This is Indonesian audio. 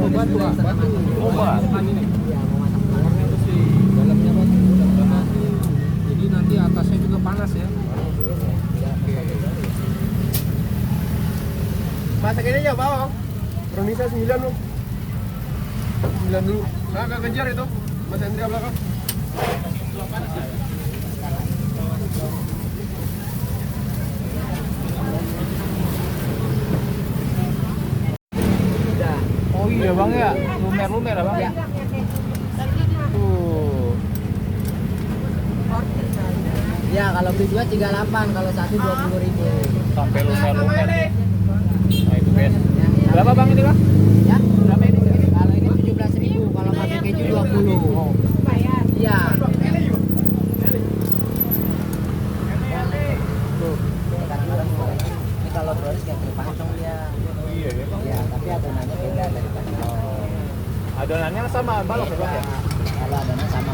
batu, batu. Oh, batu. Iya, mau masak telurnya itu sih dalamnya batu. Jadi nanti atasnya juga panas ya. Masak ini aja bawang. Pronisa 9 lu. 9 dulu. Nah, agak kejar itu. Mas Hendria belakang. Oh iya bang ya, lumer-lumer ya bang? Ya. Tuh. Ya, kalau beli 2 38, kalau satu 20.000. Sampai lumer-lumer. Nah itu best. Ya, Berapa bang ini bang? ya. Berapa ini? Kalau ini 17.000, kalau pakai keju 20. Oh. Iya. Tuh. Kadang-kadang gorengnya, ini kalau brownies kayak terpasang dia. Iya ya. Ya, tapi adonannya beda daripada. Adonannya sama balok ya bang ya? Kalau adonan sama.